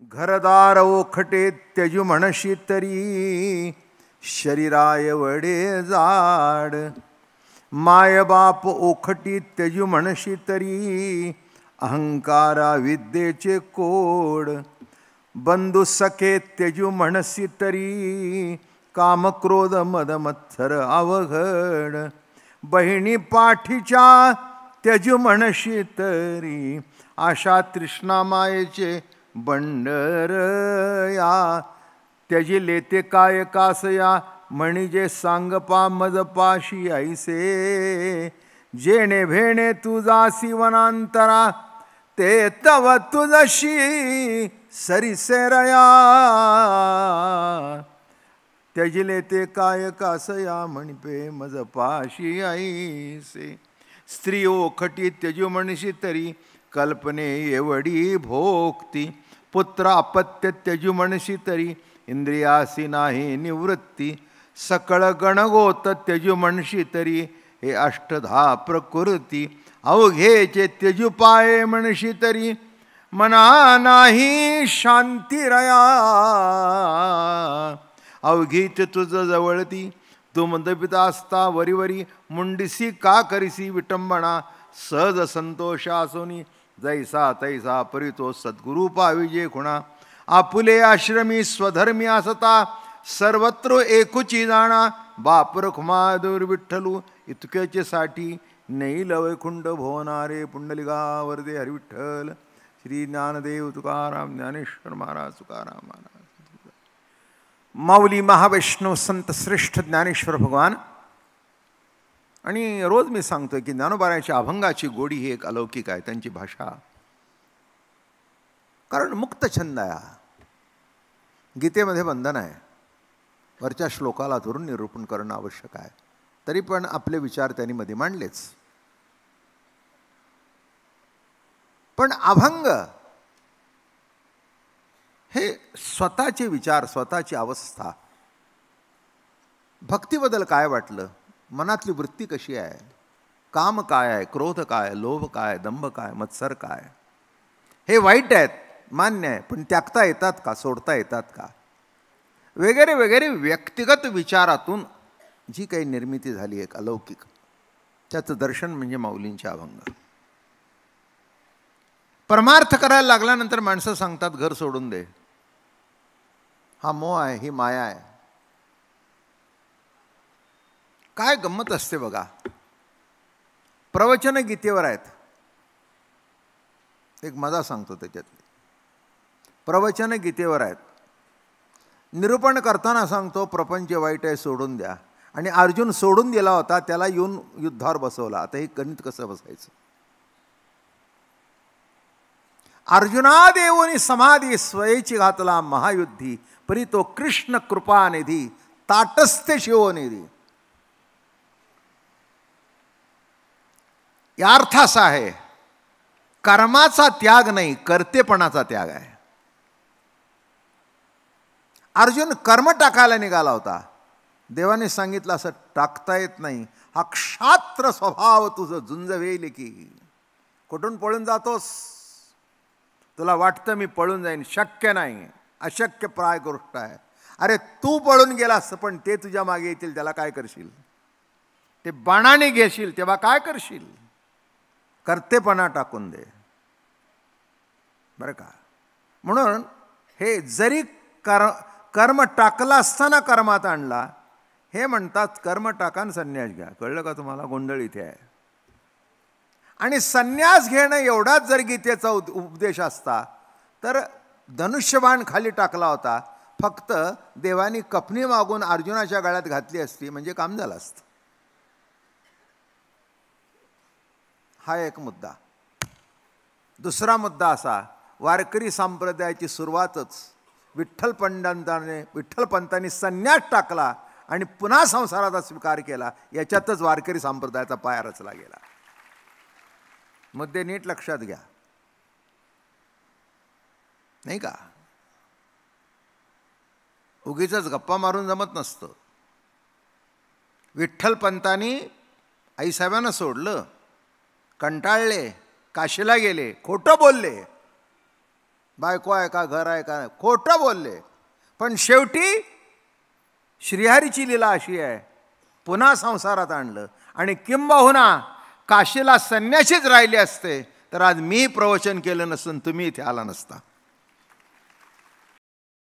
घरदार ओखटे त्यजू म्हणशी तरी शरीराय वडे जाड. माय बाप ओखटी त्यजू म्हणशी तरी अहंकारा विद्येचे कोड. बंधू सखे त्यजू म्हणसी तरी काम क्रोध मद मत्सर अवघड. बहिणी पाठीच्या त्यजू म्हणशी तरी आशा तृष्णा मायेचे बंडर. या त्यजिले ते काय कासया म्हणजे सांगपा मजपाशी ऐसे. जेणे भेणे तुझासी वनांतरा ते तव तुझशी सरिसेरया. त्यजिले ते काय कासया म्हणपे मजपाशी ऐसे. स्त्री ओखटी त्यजू म्हणशी तरी कल्पने एवढी भोगती. पुत्र अपत्य त्यजू म्हणशी तरी इंद्रियासी नाही निवृत्ती. सकळ गणगोत त्यजू म्हणशी तरी हे अष्टधा प्रकृती. अवघेचे त्यजू पाये म्हणशी तरी मना नाही शांतिरया. अवघीच तुझ जवळती तू मंदपिता असता वरीवरी मुंडिसी का करिसी विटंबना. सहज संतोष असोनी जैसा तैसा परितो सद्गुरु पाविजे खुणा. आपुले आश्रमी स्वधर्मी असता सर्वत्र एकुची जाणा. बापर खुमादूर विठ्ठलू इतकेचे साठी नैल वैकुंठ भोवनारे. पुंडलिका वरदे हरिविठ्ठल. श्री ज्ञानदेव तुकाराम ज्ञानेश्वर महाराज तुकाराम महाराज. माऊली महावैष्णव संत श्रेष्ठ ज्ञानेश्वर भगवान. आणि रोज मी सांगतोय की ज्ञानोबारायांच्या अभंगाची गोडी ही एक अलौकिक आहे. त्यांची भाषा कारण मुक्त छंद आहे. गीतेमध्ये बंधन आहे. वरच्या श्लोकाला धरून निरूपण करणं आवश्यक आहे. तरी पण आपले विचार त्यांनी मध्ये मांडलेच. पण अभंग हे स्वतःचे विचार, स्वतःची अवस्था, भक्तीबद्दल काय वाटलं, मनातली वृत्ती कशी आहे, काम काय आहे, क्रोध काय, लोभ काय, दंभ काय, मत्सर काय, हे वाईट आहेत मान्य आहे. पण त्यागता येतात का, सोडता येतात का, वगैरे वगैरे व्यक्तिगत विचारातून जी काही निर्मिती झाली एक अलौकिक, त्याचं दर्शन म्हणजे माऊलींचे अभंग. परमार्थ करायला लागल्यानंतर माणसं सांगतात घर सोडून दे, हा मोह आहे, ही माया आहे. काय गंमत असते बघा. प्रवचन गीतेवर आहेत. एक मजा सांगतो त्याच्यातली. प्रवचन गीतेवर आहेत. निरूपण करताना सांगतो प्रपंच वाईट आहे सोडून द्या. आणि अर्जुन सोडून दिला होता, त्याला येऊन युद्धावर बसवला. आता हे गणित कसं बसायचं. अर्जुना देवोनी समाधी स्वयेची घातला महायुद्धी. परी तो कृष्ण कृपानिधी ताटस्थे शिवनिधी. या अर्थ असा आहे, कर्माचा त्याग नाही, कर्तेपणाचा त्याग आहे. अर्जुन कर्म टाकायला निघाला होता. देवाने सांगितलं असं टाकता येत नाही, हा क्षात्र स्वभाव तुझं झुंजवेल की. कुठून पळून जातोस, तुला वाटतं मी पळून जाईन, शक्य नाही, अशक्य प्राय गोष्ट आहे. अरे तू पळून गेलास पण ते तुझ्या मागे येतील, त्याला काय करशील. ते बाणाने घेशील तेव्हा काय करशील. कर्तेपणा टाकून दे बरं का. म्हणून हे जरी कर्म टाकला असताना कर्मात आणला, हे म्हणतात कर्म टाकान संन्यास घ्या. कळलं का तुम्हाला, गोंधळ इथे आहे. आणि संन्यास घेणं एवढाच जर गीतेचा उपदेश असता तर धनुष्यबाण खाली टाकला होता, फक्त देवानी कपनी मागून अर्जुनाच्या गळ्यात घातली असती म्हणजे काम झालं असतं. हा एक मुद्दा. दुसरा मुद्दा असा, वारकरी संप्रदायाची सुरुवातच विठ्ठलपंतांनी संन्यास टाकला आणि पुन्हा संसाराचा स्वीकार केला. याच्यातच वारकरी संप्रदायाचा पाया रचला गेला. मुद्दे नीट लक्षात घ्या, नाही का. उगीच गप्पा मारून जमत नसतं. विठ्ठलपंतांनी आईसाहेबांना सोडलं, कंटाळले, काशीला गेले, खोटं बोलले. बायको आहे का, घर आहे का, खोटं बोलले. पण शेवटी श्रीहरीची लीला अशी आहे, पुन्हा संसारात आणलं. आणि किंबहुना काशीला संन्याशीच राहिले असते तर आज मी प्रवचन केलं नसून तुम्ही इथे आला नसता.